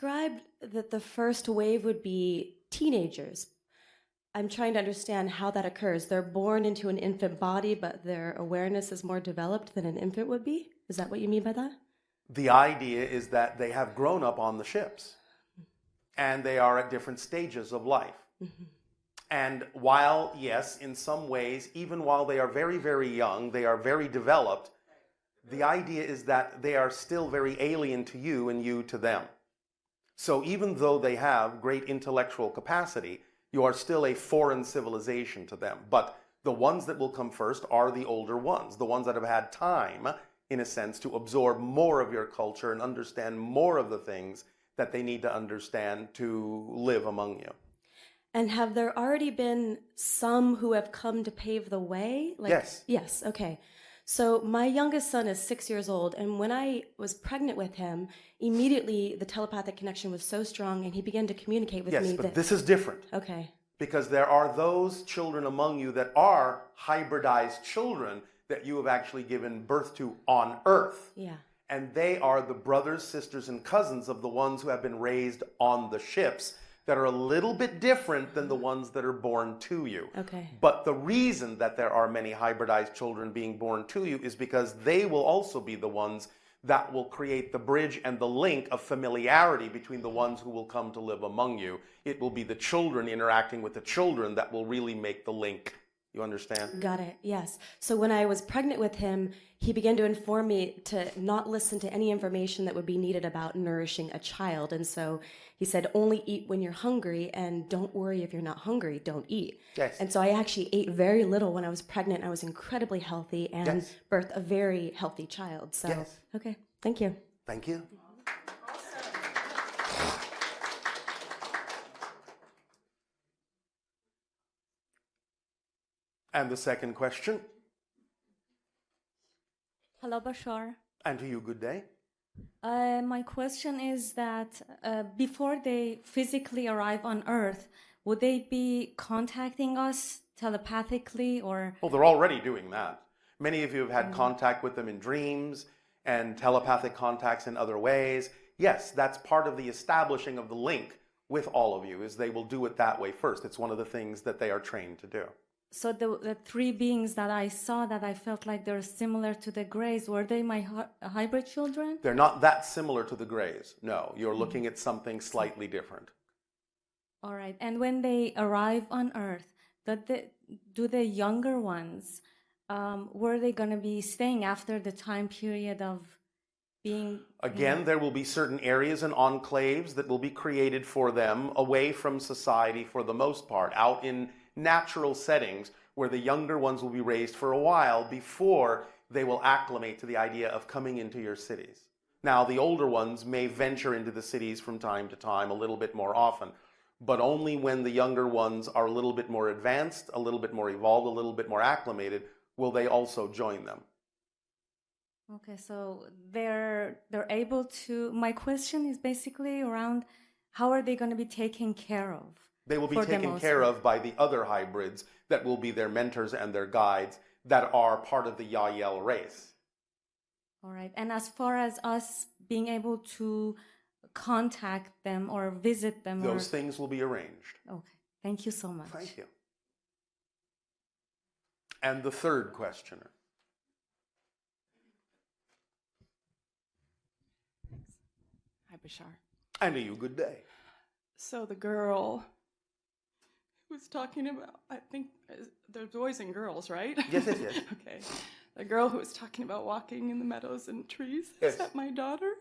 described that the first wave would be teenagers. I'm trying to understand how that occurs. They're born into an infant body, but their awareness is more developed than an infant would be? Is that what you mean by that? The idea is that they have grown up on the ships, and they are at different stages of life. Mm-hmm. And while, yes, in some ways, even while they are very, very young, they are very developed, the idea is that they are still very alien to you and you to them. So even though they have great intellectual capacity, you are still a foreign civilization to them. But the ones that will come first are the older ones, the ones that have had time, in a sense, to absorb more of your culture and understand more of the things that they need to understand to live among you. And have there already been some who have come to pave the way? Yes. Yes, okay. So my youngest son is 6 years old, and when I was pregnant with him, immediately the telepathic connection was so strong, and he began to communicate with me. Yes, but this is different. Okay. Because there are those children among you that are hybridized children that you have actually given birth to on Earth. Yeah. And they are the brothers, sisters, and cousins of the ones who have been raised on the ships, that are a little bit different than the ones that are born to you. Okay. But the reason that there are many hybridized children being born to you is because they will also be the ones that will create the bridge and the link of familiarity between the ones who will come to live among you. It will be the children interacting with the children that will really make the link. You understand? Got it, yes. So when I was pregnant with him, he began to inform me to not listen to any information that would be needed about nourishing a child. And so he said, only eat when you're hungry, and don't worry if you're not hungry, don't eat. Yes. And so I actually ate very little when I was pregnant. I was incredibly healthy and yes. birthed a very healthy child. So, yes. Okay, thank you. Thank you. And the second question. Hello, Bashar. And to you, good day. My question is that before they physically arrive on Earth, would they be contacting us telepathically or? Well, they're already doing that. Many of you have had contact with them in dreams and telepathic contacts in other ways. Yes, that's part of the establishing of the link with all of you, is they will do it that way first. It's one of the things that they are trained to do. So the three beings that I saw that I felt like they're similar to the Greys, were they my hybrid children? They're not that similar to the Greys. No, you're looking at something slightly different. All right. And when they arrive on Earth, do the younger ones, were they going to be staying after the time period of being? Again, there will be certain areas and enclaves that will be created for them away from society for the most part, out in natural settings where the younger ones will be raised for a while before they will acclimate to the idea of coming into your cities. Now, the older ones may venture into the cities from time to time a little bit more often, but only when the younger ones are a little bit more advanced, a little bit more evolved, a little bit more acclimated, will they also join them. Okay, so they're able to. My question is basically around how are they going to be taken care of? They will be taken care of by the other hybrids that will be their mentors and their guides that are part of the Yael race. All right. And as far as us being able to contact them or visit them, those things will be arranged. Okay. Thank you so much. Thank you. And the third questioner. Hi, Bashar. And to you, good day. So the girl was talking about, I think they're boys and girls, right? Yes, yes, yes. Okay. The girl who was talking about walking in the meadows and trees, yes. Is that my daughter?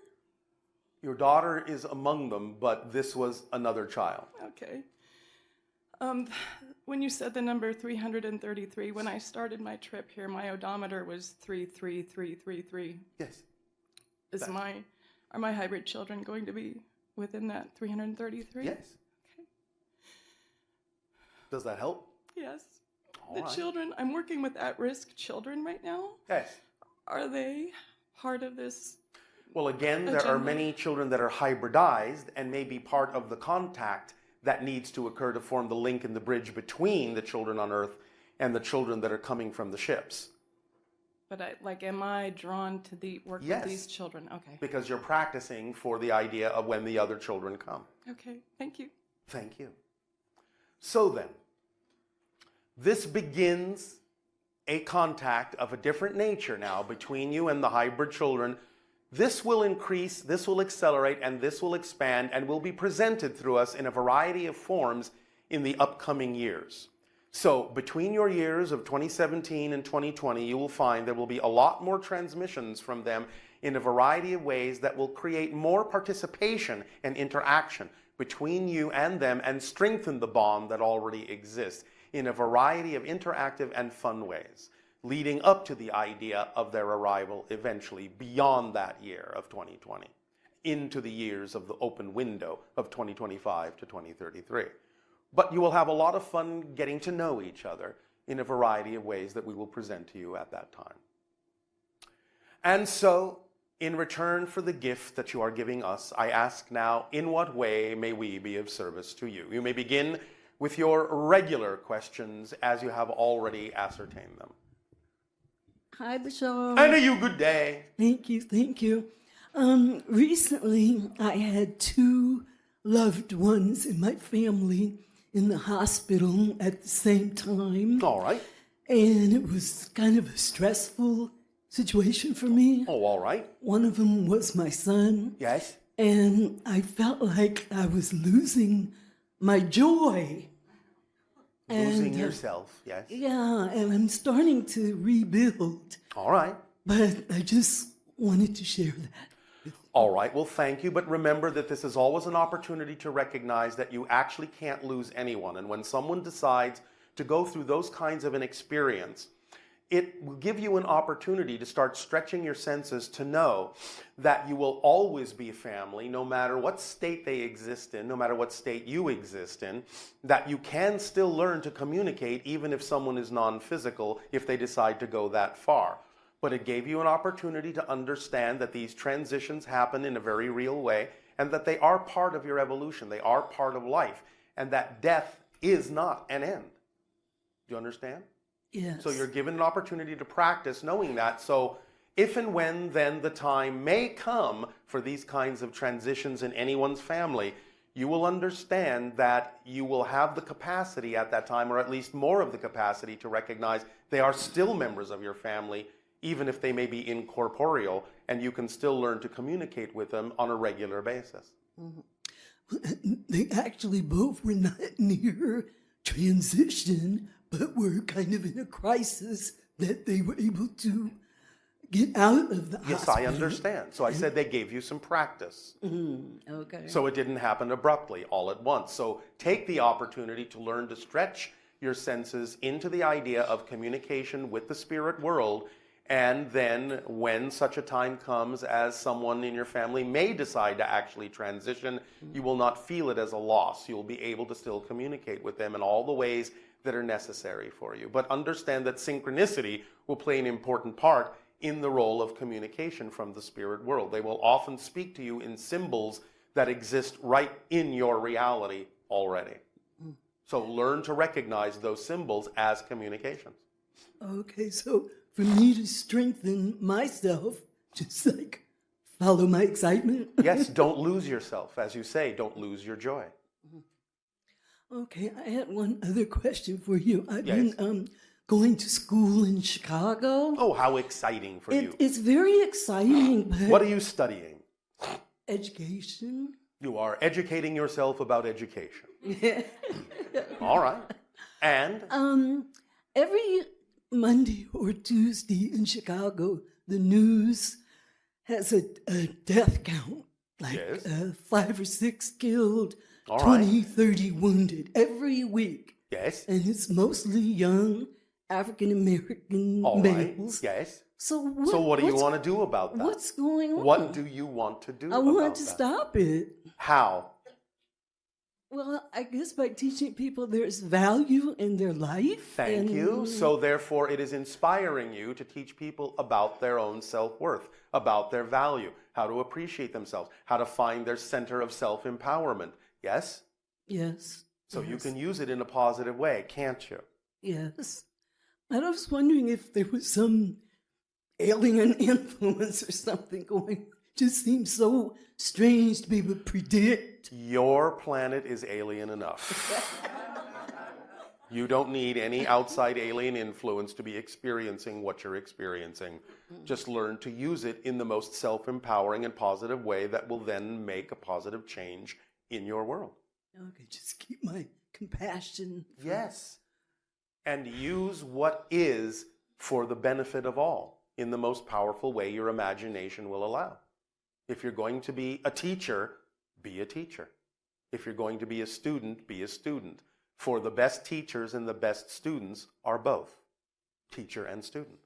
Your daughter is among them, but this was another child. Okay. When you said the number 333, when I started my trip here, my odometer was 33333. Yes. Are my hybrid children going to be within that 333? Yes. Does that help? Yes. All the right. children, I'm working with at-risk children right now. Yes. Are they part of this? Well, again, there are many children that are hybridized and may be part of the contact that needs to occur to form the link and the bridge between the children on Earth and the children that are coming from the ships. But am I drawn to the work Yes. with these children? Okay. Because you're practicing for the idea of when the other children come. Okay. Thank you. Thank you. So then, this begins a contact of a different nature now between you and the hybrid children. This will increase, this will accelerate, and this will expand and will be presented through us in a variety of forms in the upcoming years. So between your years of 2017 and 2020, you will find there will be a lot more transmissions from them in a variety of ways that will create more participation and interaction between you and them and strengthen the bond that already exists in a variety of interactive and fun ways, leading up to the idea of their arrival eventually beyond that year of 2020, into the years of the open window of 2025 to 2033. But you will have a lot of fun getting to know each other in a variety of ways that we will present to you at that time. And so, in return for the gift that you are giving us, I ask now, in what way may we be of service to you? You may begin with your regular questions as you have already ascertained them. Hi, Bashar. And a you good day. Thank you, thank you. Recently, I had 2 loved ones in my family in the hospital at the same time. All right. And it was kind of a stressful situation for me. Oh, all right. One of them was my son. Yes. And I felt like I was losing my joy. Losing yourself, yes. Yeah, and I'm starting to rebuild. All right. But I just wanted to share that. All right, well, thank you. But remember that this is always an opportunity to recognize that you actually can't lose anyone. And when someone decides to go through those kinds of an experience, it will give you an opportunity to start stretching your senses to know that you will always be a family, no matter what state they exist in, no matter what state you exist in, that you can still learn to communicate even if someone is non-physical, if they decide to go that far. But it gave you an opportunity to understand that these transitions happen in a very real way and that they are part of your evolution. They are part of life. And that death is not an end. Do you understand? Yes. So you're given an opportunity to practice knowing that. So if and when then the time may come for these kinds of transitions in anyone's family, you will understand that you will have the capacity at that time, or at least more of the capacity, to recognize they are still members of your family, even if they may be incorporeal, and you can still learn to communicate with them on a regular basis. Mm-hmm. They actually both were not near transition, but were kind of in a crisis that they were able to get out of the Yes, hospital. I understand. So I said they gave you some practice. Okay. So it didn't happen abruptly all at once. So take the opportunity to learn to stretch your senses into the idea of communication with the spirit world. And then when such a time comes as someone in your family may decide to actually transition, you will not feel it as a loss. You'll be able to still communicate with them in all the ways that are necessary for you. But understand that synchronicity will play an important part in the role of communication from the spirit world. They will often speak to you in symbols that exist right in your reality already. So learn to recognize those symbols as communications. Okay, so for me to strengthen myself, just like follow my excitement. Yes, don't lose yourself. As you say, don't lose your joy. Okay, I had one other question for you. I've Yes. been going to school in Chicago. Oh, how exciting for you. It's very exciting, but What are you studying? education. You are educating yourself about education. All right. And? Every Monday or Tuesday in Chicago, the news has a death count, like Yes. 5 or 6 killed, All 20, right. 30 wounded every week. Yes. And it's mostly young African-American All right. males. Yes. So What do you want to do about that? What's going on? What do you want to do I about want to that? stop it. How? Well, I guess by teaching people there's value in their life. Thank you. So therefore, it is inspiring you to teach people about their own self-worth, about their value, how to appreciate themselves, how to find their center of self-empowerment. Yes? Yes. So you yes, can use it in a positive way, can't you? Yes. And I was wondering if there was some alien influence or something going. Just seems so strange to be able to predict. Your planet is alien enough. You don't need any outside alien influence to be experiencing what you're experiencing. Just learn to use it in the most self-empowering and positive way that will then make a positive change in your world. Okay, just keep my compassion. Yes. And use what is for the benefit of all in the most powerful way your imagination will allow. If you're going to be a teacher, be a teacher. If you're going to be a student, be a student. For the best teachers and the best students are both teacher and student.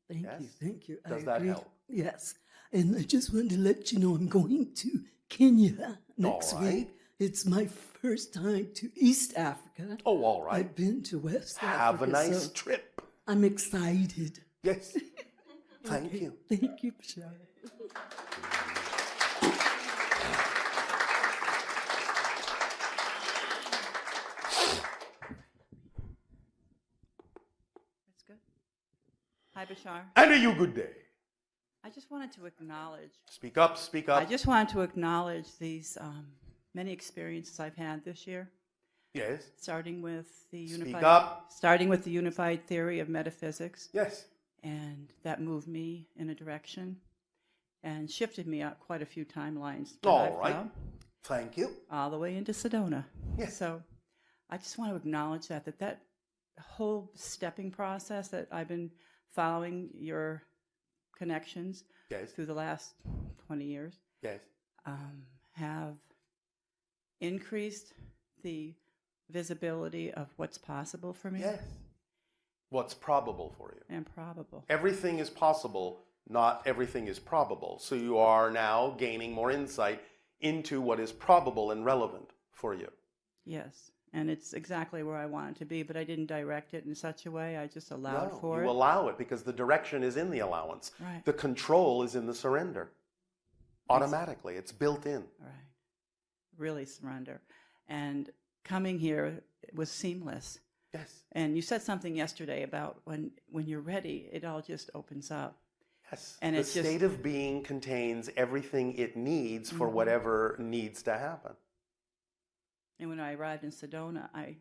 Thank Yes. you, thank you. Does I that agree. help? Yes. And I just wanted to let you know I'm going to Kenya next All right. week. It's my first time to East Africa. Oh, all right. I've been to West Africa. Have a nice so trip. I'm excited. Yes. Thank you. Thank you, Bashar. That's good. Hi, Bashar. And a you good day. I just wanted to acknowledge. Speak up, speak up. I just wanted to acknowledge these many experiences I've had this year, Yes. starting with the Speak unified, up. starting with the unified theory of metaphysics, Yes. and that moved me in a direction and shifted me out quite a few timelines. that All I've right. found, Thank you. all the way into Sedona. Yes. So I just want to acknowledge that whole stepping process that I've been following your connections Yes. through the last 20 years Yes. have increased the visibility of what's possible for me Yes. What's probable for you? and probable. Everything is possible, not everything is probable. So you are now gaining more insight into what is probable and relevant for you. Yes. And it's exactly where I wanted to be, but I didn't direct it in such a way. I just allowed for you it. allow it because the direction is in the allowance. Right. The control is in the surrender. Automatically, it's built in. Right. Really surrender. And coming here was seamless. Yes. And you said something yesterday about when you're ready, it all just opens up. Yes. And the it's just- state of being contains everything it needs for whatever needs to happen. And when I arrived in Sedona, I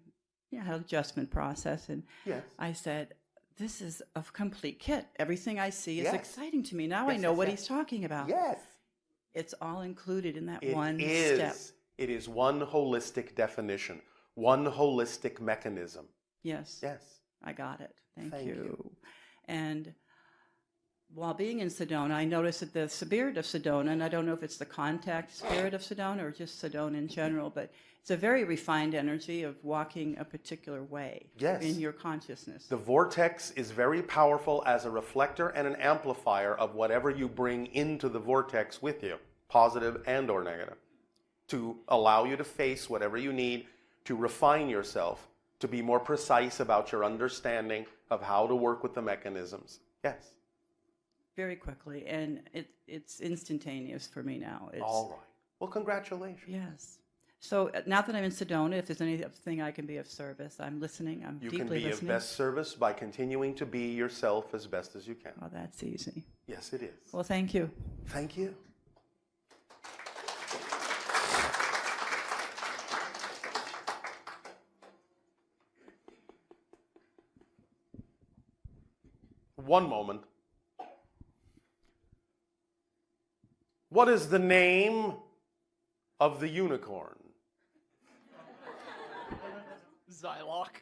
had an adjustment process, and Yes. I said, this is a complete kit. Everything I see is Yes. exciting to me. Now I Yes, know yes, what yes. he's talking about. Yes. It's all included in that It one is. step. It is one holistic definition, one holistic mechanism. Yes. Yes. I got it. Thank Thank you. you. And while being in Sedona, I noticed that the spirit of Sedona, and I don't know if it's the contact spirit of Sedona or just Sedona in general, but it's a very refined energy of walking a particular way Yes. in your consciousness. The vortex is very powerful as a reflector and an amplifier of whatever you bring into the vortex with you, positive and or negative, to allow you to face whatever you need to refine yourself, to be more precise about your understanding of how to work with the mechanisms. Yes. Very quickly, and it's instantaneous for me now. It's, All right. Well, congratulations. Yes. So now that I'm in Sedona, if there's anything I can be of service, I'm listening. I'm You deeply can be listening. of best service by continuing to be yourself as best as you can. Oh, that's easy. Yes, it is. Well, thank you. Thank you. One moment. What is the name of the unicorn? Zylock.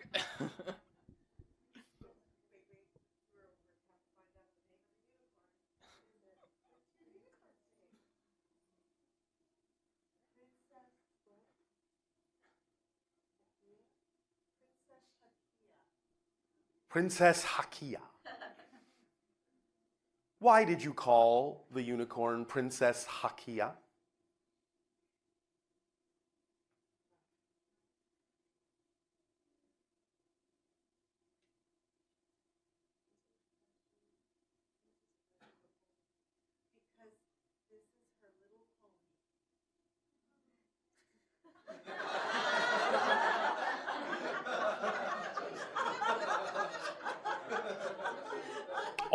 Princess Hakia. Why did you call the unicorn Princess Hakia?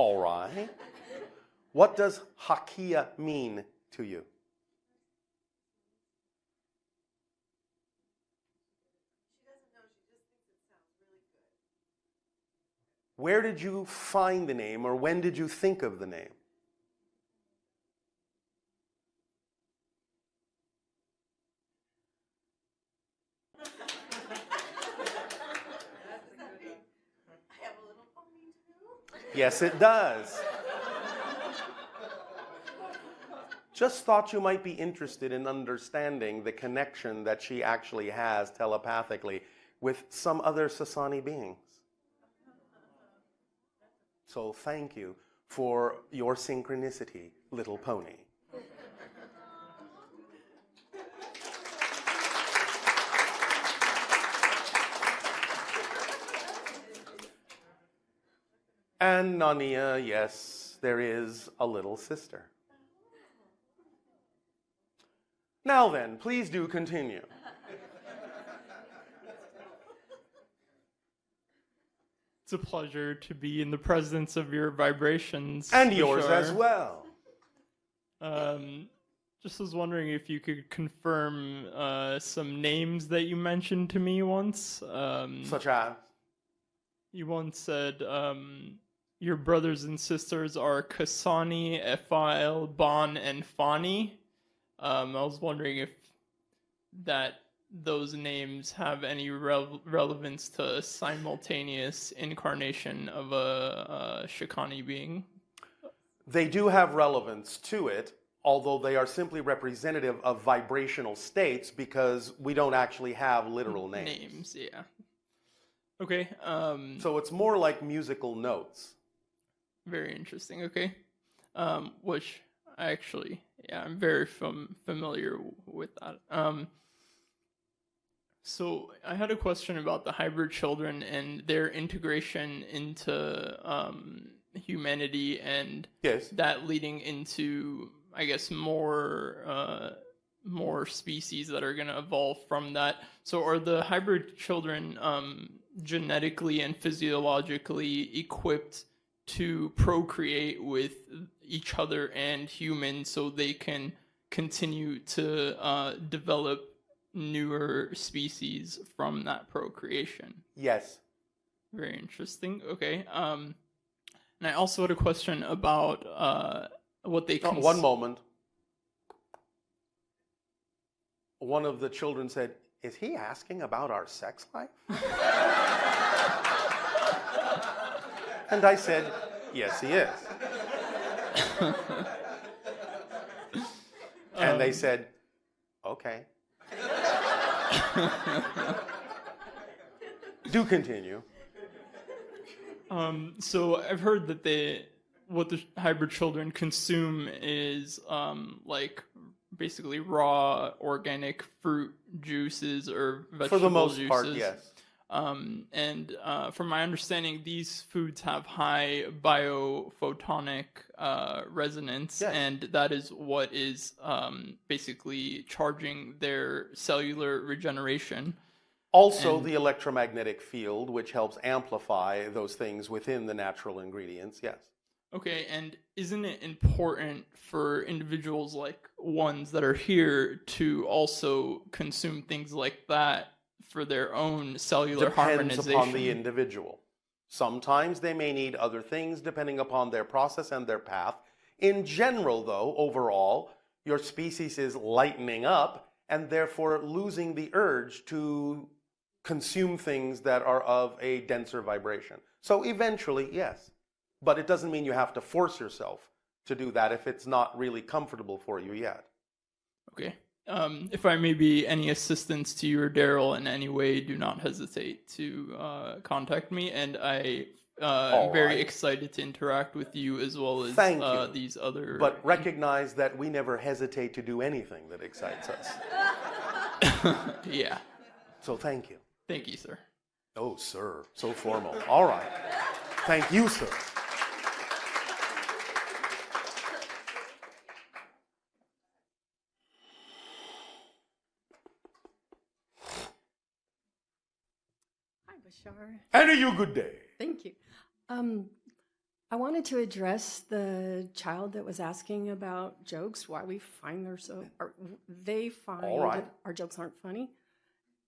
All right. What does Hakia mean to you? Where did you find the name, or when did you think of the name? Yes, it does. Just thought you might be interested in understanding the connection that she actually has telepathically with some other Sasani beings. So thank you for your synchronicity, little pony. And Nania, yes, there is a little sister. Now then, please do continue. It's a pleasure to be in the presence of your vibrations. And yours Bashar. as well. Just was wondering if you could confirm some names that you mentioned to me once. Such as? You once said your brothers and sisters are Kasani, Ephael, Bon, and Fani. I was wondering if those names have any relevance to a simultaneous incarnation of a Shikani being. They do have relevance to it, although they are simply representative of vibrational states because we don't actually have literal names. Names, yeah. Okay. So it's more like musical notes. Very interesting. Okay. Which actually, yeah, I'm very familiar with that. So I had a question about the hybrid children and their integration into humanity, and Yes. that leading into, I guess, more species that are going to evolve from that. So are the hybrid children genetically and physiologically equipped to procreate with each other and humans so they can continue to develop newer species from that procreation? Yes. Very interesting. Okay. And I also had a question about what they can... One moment. One of the children said, "Is he asking about our sex life?" And I said, "Yes, he is." And they said, "Okay." Do continue. So I've heard that what the hybrid children consume is like basically raw organic fruit juices or vegetable For the most juices. part, yes. And from my understanding, these foods have high biophotonic resonance, Yes. and that is what is basically charging their cellular regeneration. Also, And- the electromagnetic field, which helps amplify those things within the natural ingredients, yes. Okay, and isn't it important for individuals like ones that are here to also consume things like that for their own cellular Depends harmonization? upon the individual. Sometimes they may need other things depending upon their process and their path. In general, though, overall, your species is lightening up and therefore losing the urge to consume things that are of a denser vibration. So eventually, yes. But it doesn't mean you have to force yourself to do that if it's not really comfortable for you yet. Okay. If I may be any assistance to you or Darryl in any way, do not hesitate to contact me. And I am very right. excited to interact with you as well as Thank you. these other... But recognize that we never hesitate to do anything that excites us. Yeah. So thank you. Thank you, sir. Oh, sir. So formal. All right. Thank you, sir. Hi, Bashar. And a you good day. Thank you. I wanted to address the child that was asking about jokes, why we find they find All right. our jokes aren't funny,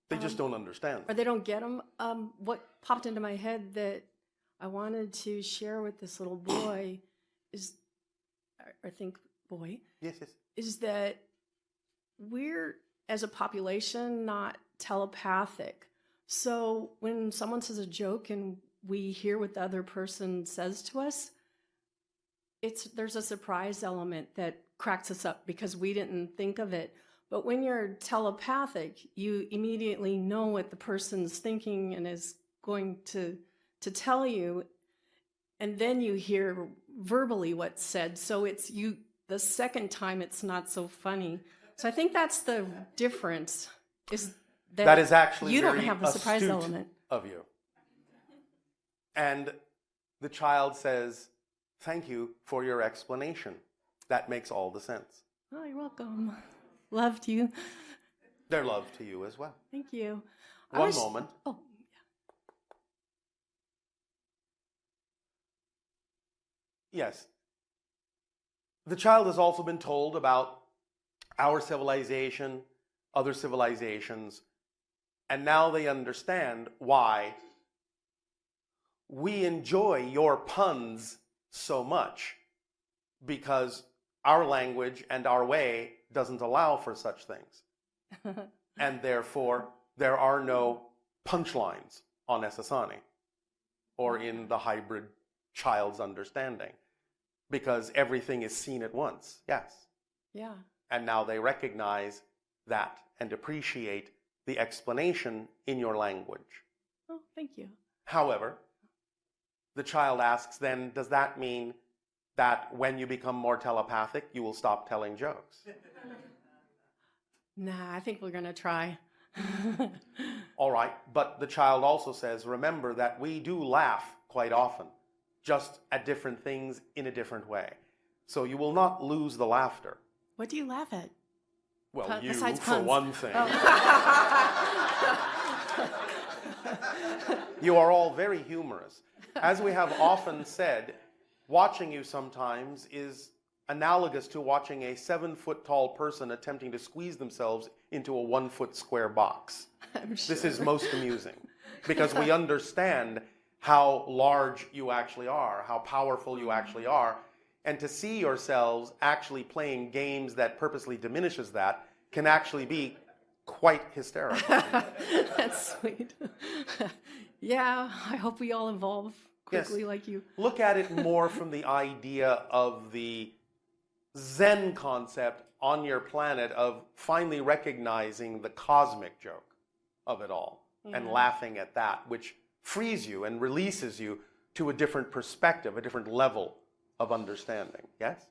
They just don't understand. or they don't get them. What popped into my head that I wanted to share with this little boy is, I think boy, Yes, yes. is that we're, as a population, not telepathic. So when someone says a joke and we hear what the other person says to us, there's a surprise element that cracks us up because we didn't think of it. But when you're telepathic, you immediately know what the person's thinking and is going to tell you, and then you hear verbally what's said. So it's you. The second time, it's not so funny. So I think that's the difference. Is That is actually you don't very have the surprise astute element of you. And the child says, "Thank you for your explanation. That makes all the sense." Oh, you're welcome. Loved you. They're love to you as well. Thank you. One moment. Oh, Yes. The child has also been told about our civilization, other civilizations, and now they understand why we enjoy your puns so much, because our language and our way doesn't allow for such things. And therefore, there are no punchlines on Essassani or in the hybrid child's understanding, because everything is seen at once. Yes. yeah. And now they recognize that and appreciate the explanation in your language. Oh, thank you. However, the child asks then, does that mean that when you become more telepathic, you will stop telling jokes? Nah, I think we're going to try. All right, but the child also says, remember that we do laugh quite often, just at different things in a different way. So you will not lose the laughter. What do you laugh at? Well, you, besides for puns. one thing. Oh. You are all very humorous. As we have often said, watching you sometimes is analogous to watching a 7-foot-tall person attempting to squeeze themselves into a 1-foot square box. I'm sure. This is most amusing because we understand how large you actually are, how powerful you actually are, and to see yourselves actually playing games that purposely diminishes that can actually be quite hysterical. That's sweet. Yeah, I hope we all evolve quickly Yes. like you. Look at it more from the idea of the Zen concept on your planet of finally recognizing the cosmic joke of it all and laughing at that, which frees you and releases you to a different perspective, a different level of understanding. Yes?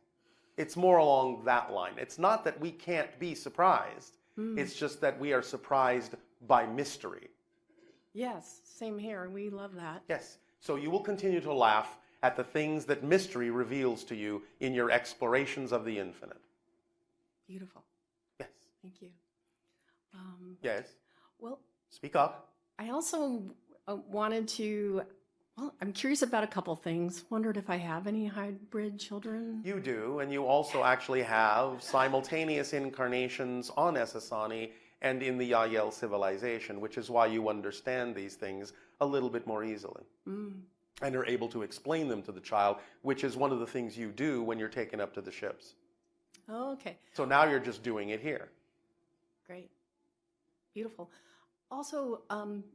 It's more along that line. It's not that we can't be surprised. It's just that we are surprised by mystery. Yes, same here. We love that. Yes. So you will continue to laugh at the things that mystery reveals to you in your explorations of the infinite. Beautiful. Yes. Thank you. Yes. Well, Speak up. I also wanted to, I'm curious about a couple things. Wondered if I have any hybrid children. You do, and you also actually have simultaneous incarnations on Essassani and in the Yael civilization, which is why you understand these things a little bit more easily. And are able to explain them to the child, which is one of the things you do when you're taken up to the ships. Oh, okay. So now you're just doing it here. Great. Beautiful. Also,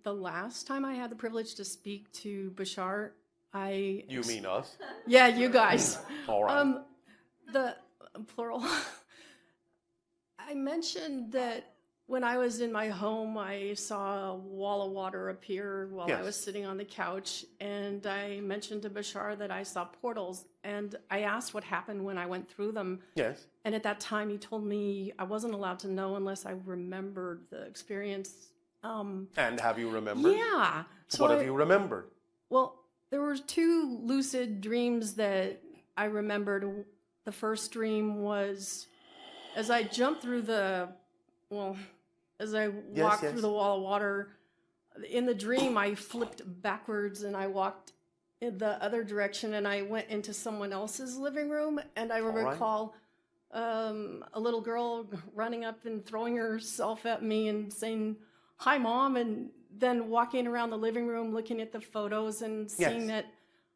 the last time I had the privilege to speak to Bashar, You mean us? Yeah, you guys. All right. The plural. I mentioned that when I was in my home, I saw a wall of water appear while I Yes. was sitting on the couch, and I mentioned to Bashar that I saw portals, and I asked what happened when I went through them. Yes. And at that time, he told me I wasn't allowed to know unless I remembered the experience. And have you remembered? Yeah. What have you remembered? Well, there were 2 lucid dreams that I remembered. The first dream was as I jumped through as I walked yes. through the wall of water. In the dream, I flipped backwards and I walked in the other direction, and I went into someone else's living room, and I right. recall a little girl running up and throwing herself at me and saying, "Hi, Mom," and then walking around the living room looking at the photos and seeing that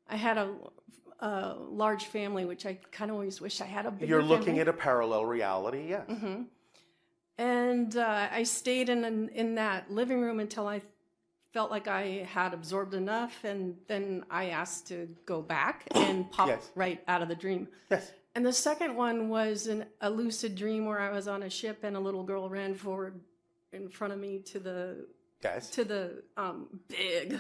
I had a large family, which I kind of always wish I had a bigger You're looking family. at a parallel reality, yes. Mm-hmm. And I stayed in that living room until I felt like I had absorbed enough, and then I asked to go back and pop right out of the dream. Yes. And the second one was a lucid dream where I was on a ship and a little girl ran forward in front of me to the big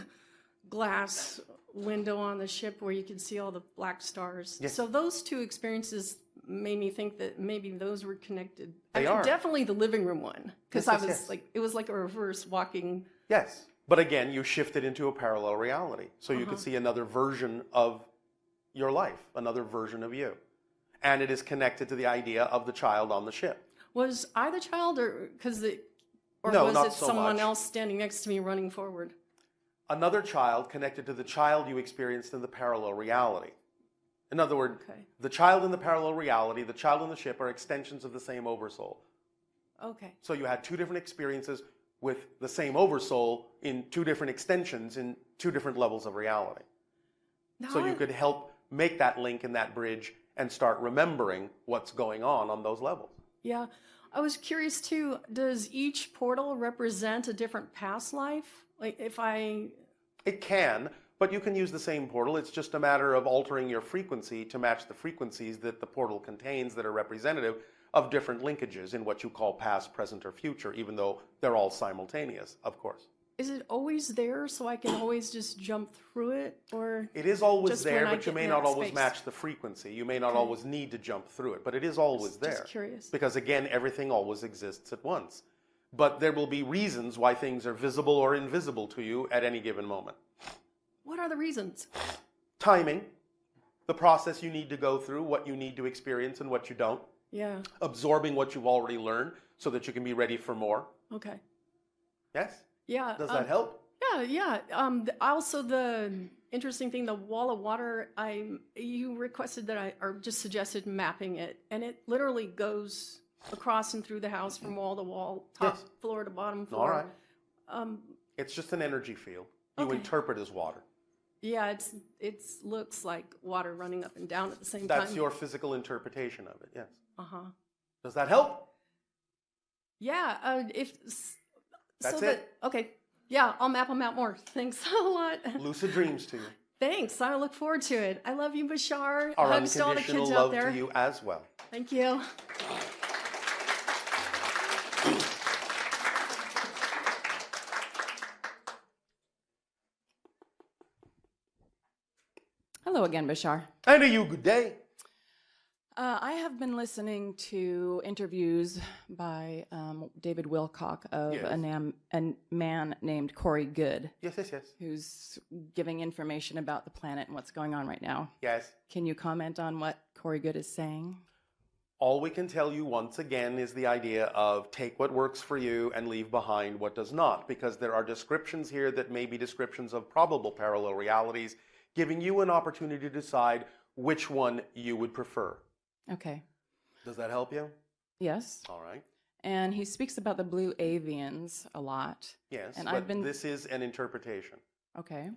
glass window on the ship where you could see all the black stars. Yes. So those two experiences made me think that maybe those were connected. They are. Definitely the living room one, because it was like a reverse walking. Yes. But again, you shifted into a parallel reality. So you could see another version of your life, another version of you. And it is connected to the idea of the child on the ship. Was I the child, or No, was not it so someone much. else standing next to me running forward? Another child connected to the child you experienced in the parallel reality. In other words, the child in the parallel reality, the child on the ship are extensions of the same oversoul. Okay. So you had two different experiences with the same oversoul in two different extensions in two different levels of reality. So you could help make that link and that bridge and start remembering what's going on those levels. Yeah. I was curious too, does each portal represent a different past life? Like It can, but you can use the same portal. It's just a matter of altering your frequency to match the frequencies that the portal contains that are representative of different linkages in what you call past, present, or future, even though they're all simultaneous, of course. Is it always there so I can always just jump through it? Or it is always just there, when I but you get may in not that always space? match the frequency. You may not always need to jump through it, but it is always there. Just curious. Because again, everything always exists at once. But there will be reasons why things are visible or invisible to you at any given moment. What are the reasons? Timing, the process you need to go through, what you need to experience and what you don't. Yeah. Absorbing what you've already learned so that you can be ready for more. Okay. Yes? Yeah. Does that help? Yeah. Also, the interesting thing, the wall of water, you requested that or just suggested mapping it, and it literally goes across and through the house from wall to wall, top floor to bottom floor. All right. It's just an energy field. You interpret as water. Yeah, it looks like water running up and down at the same time. That's your physical interpretation of it, yes. Uh-huh. Does that help? Yeah, That's it. Okay. Yeah, I'll map them out more. Thanks a lot. Lucid dreams to you. Thanks. I look forward to it. I love you, Bashar. Our Hugs to all the unconditional kids out love there. to you as well. Thank you. Hello again, Bashar. And to you, good day. I have been listening to interviews by David Wilcock of a man named Corey Good. Yes. Who's giving information about the planet and what's going on right now. Yes. Can you comment on what Corey Good is saying? All we can tell you once again is the idea of take what works for you and leave behind what does not, because there are descriptions here that may be descriptions of probable parallel realities, giving you an opportunity to decide which one you would prefer. Okay. Does that help you? Yes. All right. And he speaks about the blue avians a lot. Yes, and but this is an interpretation. Okay.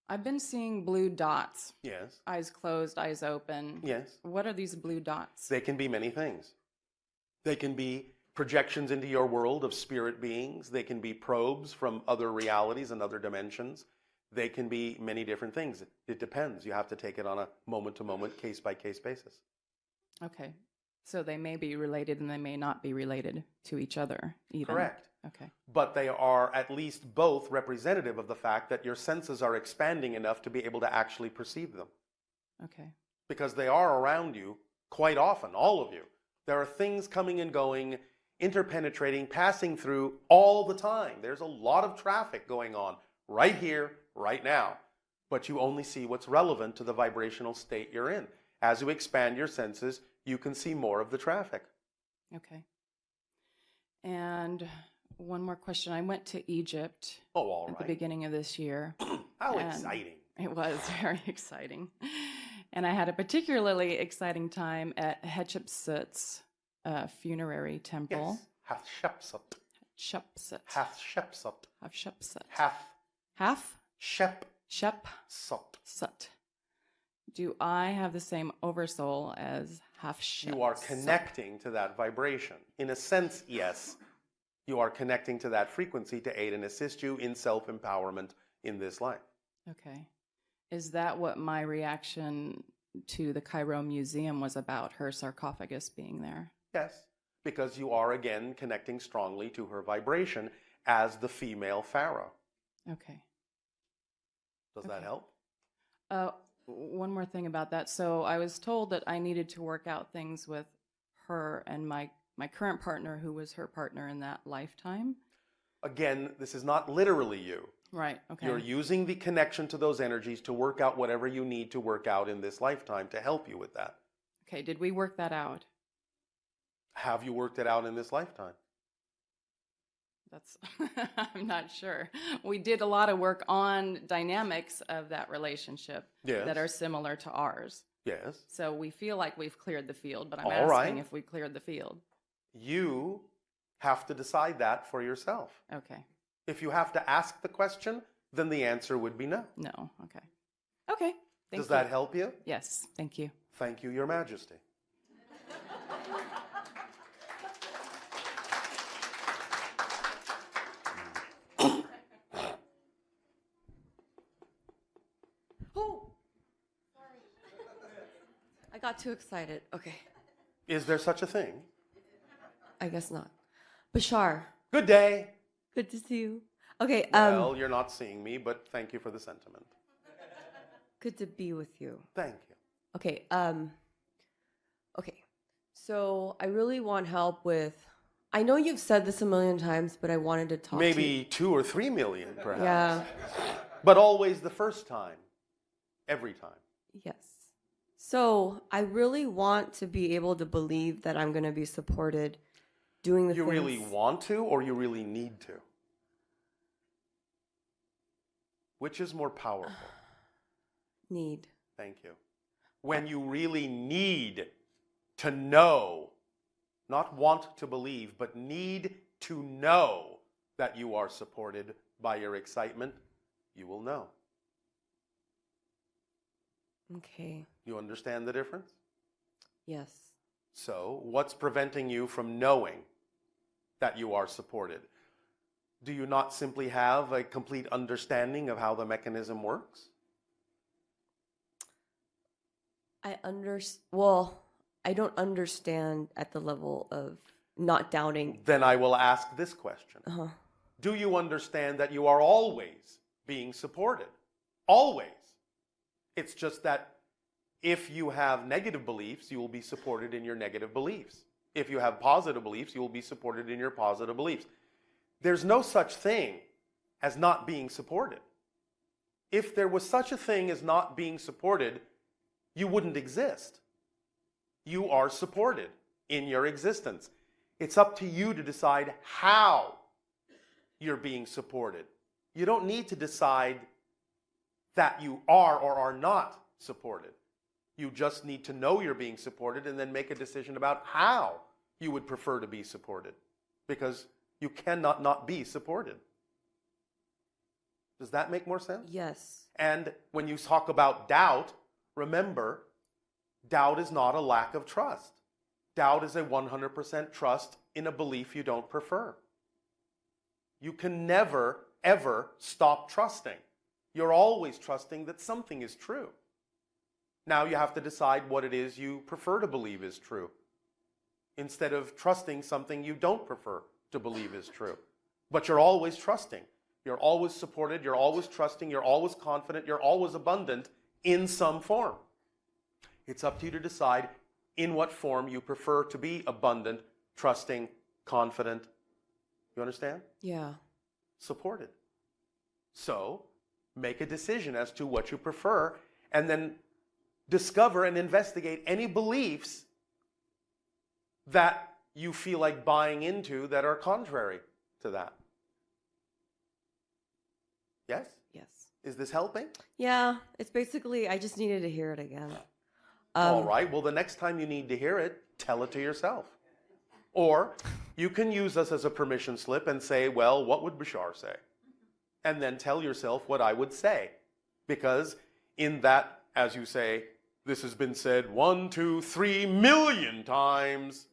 I've been seeing blue dots. Yes. Eyes closed, eyes open. Yes. What are these blue dots? They can be many things. They can be projections into your world of spirit beings. They can be probes from other realities and other dimensions. They can be many different things. It depends. You have to take it on a moment-to-moment, case-by-case basis. Okay. So they may be related and they may not be related to each other even. Correct. Okay. But they are at least both representative of the fact that your senses are expanding enough to be able to actually perceive them. Okay. Because they are around you quite often, all of you. There are things coming and going, interpenetrating, passing through all the time. There's a lot of traffic going on right here, right now. But you only see what's relevant to the vibrational state you're in. As you expand your senses, you can see more of the traffic. Okay. And one more question. I went to Egypt at the beginning of this year. How exciting. It was very exciting. And I had a particularly exciting time at Hatshepsut's funerary temple. Yes. Hatshepsut. Hatshepsut. Hatshepsut. Hatshepsut. Half Shep. sut. Sut. Do I have the same oversoul as Hatshepsut? You are connecting to that vibration. In a sense, yes. You are connecting to that frequency to aid and assist you in self-empowerment in this life. Okay. Is that what my reaction to the Cairo Museum was about, her sarcophagus being there? Yes, because you are again connecting strongly to her vibration as the female pharaoh. Okay. Does that help? One more thing about that. So I was told that I needed to work out things with her and my current partner, who was her partner in that lifetime. Again, this is not literally you. Right, okay. You're using the connection to those energies to work out whatever you need to work out in this lifetime to help you with that. Okay, did we work that out? Have you worked it out in this lifetime? That's, I'm not sure. We did a lot of work on dynamics of that relationship that are similar to ours. Yes. So we feel like we've cleared the field, but I'm All asking right. if we cleared the field. You have to decide that for yourself. Okay. If you have to ask the question, then the answer would be no. No, okay. Okay, thank Does you. that help you? Yes, thank you. Thank you, Your Majesty. Oh, sorry. I got too excited. Okay, Is there such a thing? I guess not. Bashar, Good day. good to see you. Okay, Well, you're not seeing me, but thank you for the sentiment. good to be with you. Thank you. Okay, okay. So I really want help with. I know you've said this a million times, but I wanted to talk to you. Maybe 2 or 3 million, perhaps. Yeah. But always the first time. Every time. Yes. So I really want to be able to believe that I'm going to be supported doing the You things. really want to, or you really need to? Which is more powerful? Need. Thank you. When you really need to know, not want to believe, but need to know that you are supported by your excitement, you will know. Okay. You understand the difference? Yes. So, what's preventing you from knowing that you are supported? Do you not simply have a complete understanding of how the mechanism works? Well, I don't understand at the level of not doubting. Then I will ask this question. Uh-huh. Do you understand that you are always being supported? Always. It's just that if you have negative beliefs, you will be supported in your negative beliefs. If you have positive beliefs, you will be supported in your positive beliefs. There's no such thing as not being supported. If there was such a thing as not being supported, you wouldn't exist. You are supported in your existence. It's up to you to decide how you're being supported. You don't need to decide that you are or are not supported. You just need to know you're being supported and then make a decision about how you would prefer to be supported. Because you cannot not be supported. Does that make more sense? Yes. And when you talk about doubt, remember, doubt is not a lack of trust. Doubt is a 100% trust in a belief you don't prefer. You can never, ever stop trusting. You're always trusting that something is true. Now you have to decide what it is you prefer to believe is true, instead of trusting something you don't prefer to believe is true. But you're always trusting. You're always supported. You're always trusting. You're always confident. You're always abundant in some form. It's up to you to decide in what form you prefer to be abundant, trusting, confident. You understand? Yeah. Supported. So, make a decision as to what you prefer, and then discover and investigate any beliefs that you feel like buying into that are contrary to that. Yes? Yes. Is this helping? Yeah, it's basically, I just needed to hear it again. All right. Well, the next time you need to hear it, tell it to yourself. Or you can use us as a permission slip and say, well, what would Bashar say? And then tell yourself what I would say. Because in that, as you say, this has been said 1, 2, 3 million times.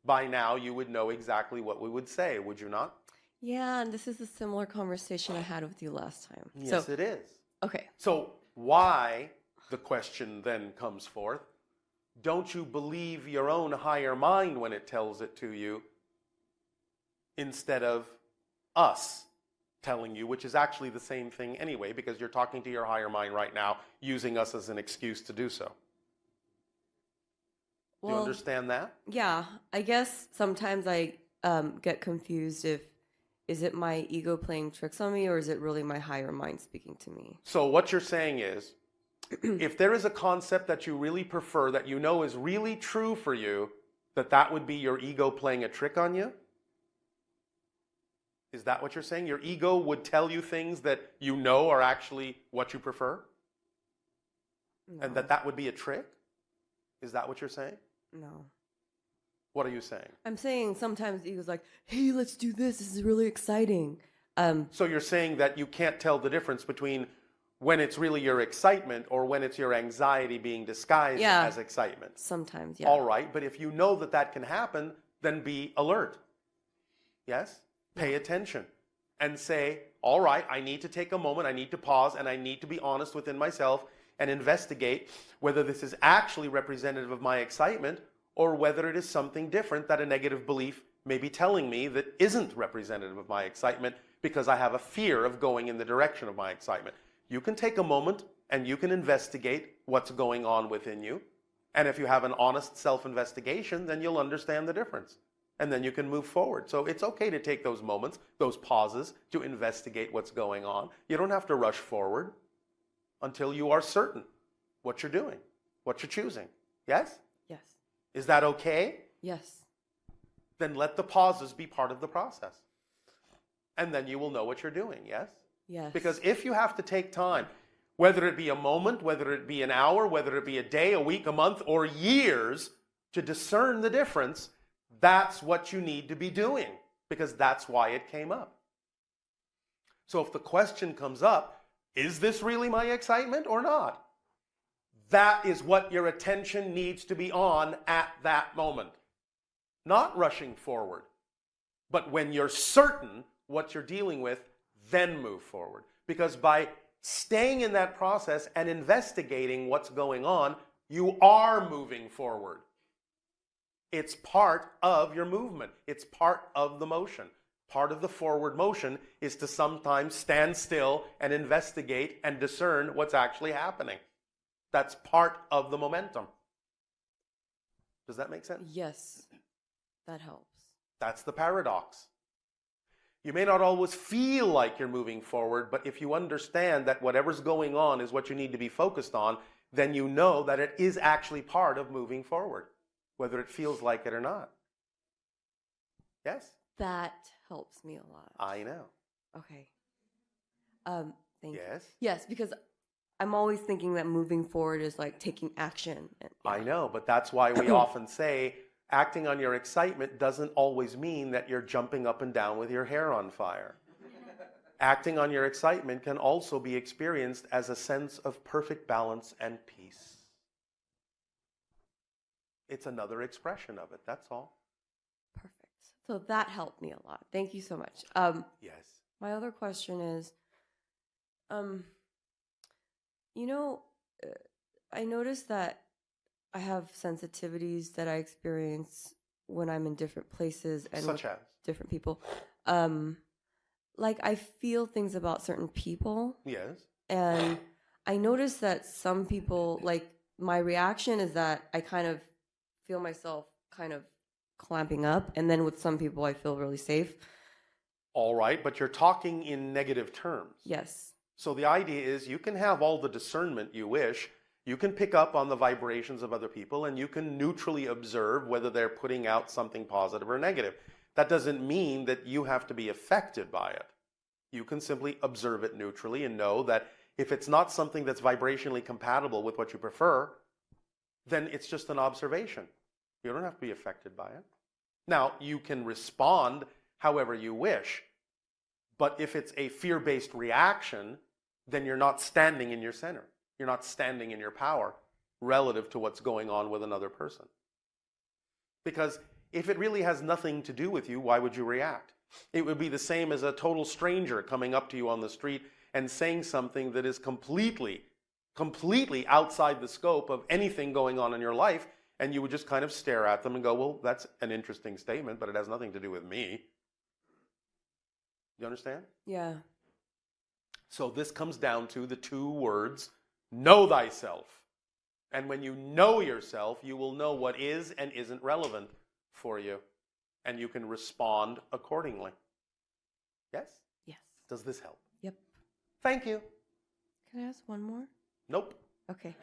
By now, you would know exactly what we would say, would you not? Yeah, and this is a similar conversation I had with you last time. Yes, it is. Okay. So why, the question then comes forth, don't you believe your own higher mind when it tells it to you instead of us telling you, which is actually the same thing anyway, because you're talking to your higher mind right now, using us as an excuse to do so. Do you understand that? Yeah, I guess sometimes I get confused is it my ego playing tricks on me or is it really my higher mind speaking to me? So what you're saying is, if there is a concept that you really prefer, that you know is really true for you, that would be your ego playing a trick on you? Is that what you're saying? Your ego would tell you things that you know are actually what you prefer? No. And that would be a trick? Is that what you're saying? No. What are you saying? I'm saying sometimes the ego's like, hey, let's do this. This is really exciting. So you're saying that you can't tell the difference between when it's really your excitement or when it's your anxiety being disguised as excitement? Sometimes, yeah. All right, but if you know that can happen, then be alert. Yes? Pay attention and say, all right, I need to take a moment, I need to pause, and I need to be honest within myself and investigate whether this is actually representative of my excitement or whether it is something different that a negative belief may be telling me that isn't representative of my excitement because I have a fear of going in the direction of my excitement. You can take a moment and you can investigate what's going on within you. And if you have an honest self-investigation, then you'll understand the difference. And then you can move forward. So it's okay to take those moments, those pauses, to investigate what's going on. You don't have to rush forward until you are certain what you're doing, what you're choosing. Yes? Yes. Is that okay? Yes. Then let the pauses be part of the process. And then you will know what you're doing, yes? Yes. Because if you have to take time, whether it be a moment, whether it be an hour, whether it be a day, a week, a month, or years, to discern the difference, that's what you need to be doing, because that's why it came up. So if the question comes up, is this really my excitement or not? That is what your attention needs to be on at that moment. Not rushing forward. But when you're certain what you're dealing with, then move forward. Because by staying in that process and investigating what's going on, you are moving forward. It's part of your movement. It's part of the motion. Part of the forward motion is to sometimes stand still and investigate and discern what's actually happening. That's part of the momentum. Does that make sense? Yes. That helps. That's the paradox. You may not always feel like you're moving forward, but if you understand that whatever's going on is what you need to be focused on, then you know that it is actually part of moving forward, whether it feels like it or not. Yes? That helps me a lot. I know. Okay. Thank you. Yes? Yes, because I'm always thinking that moving forward is like taking action. I know, but that's why we often say acting on your excitement doesn't always mean that you're jumping up and down with your hair on fire. Acting on your excitement can also be experienced as a sense of perfect balance and peace. It's another expression of it, that's all. Perfect. So that helped me a lot. Thank you so much. Yes. My other question is, I noticed that I have sensitivities that I experience when I'm in different places and Such as? different people. Like I feel things about certain people. Yes. And I noticed that some people, like my reaction is that I kind of feel myself kind of clamping up. And then with some people, I feel really safe. All right, but you're talking in negative terms. Yes. So the idea is you can have all the discernment you wish. You can pick up on the vibrations of other people and you can neutrally observe whether they're putting out something positive or negative. That doesn't mean that you have to be affected by it. You can simply observe it neutrally and know that if it's not something that's vibrationally compatible with what you prefer, then it's just an observation. You don't have to be affected by it. Now, you can respond however you wish, but if it's a fear-based reaction, then you're not standing in your center. You're not standing in your power relative to what's going on with another person. Because if it really has nothing to do with you, why would you react? It would be the same as a total stranger coming up to you on the street and saying something that is completely outside the scope of anything going on in your life, and you would just kind of stare at them and go, well, that's an interesting statement, but it has nothing to do with me. You understand? Yeah. So this comes down to the two words, know thyself. And when you know yourself, you will know what is and isn't relevant for you. And you can respond accordingly. Yes? Yes. Does this help? Yep. Thank you. Can I ask one more? Nope. Okay.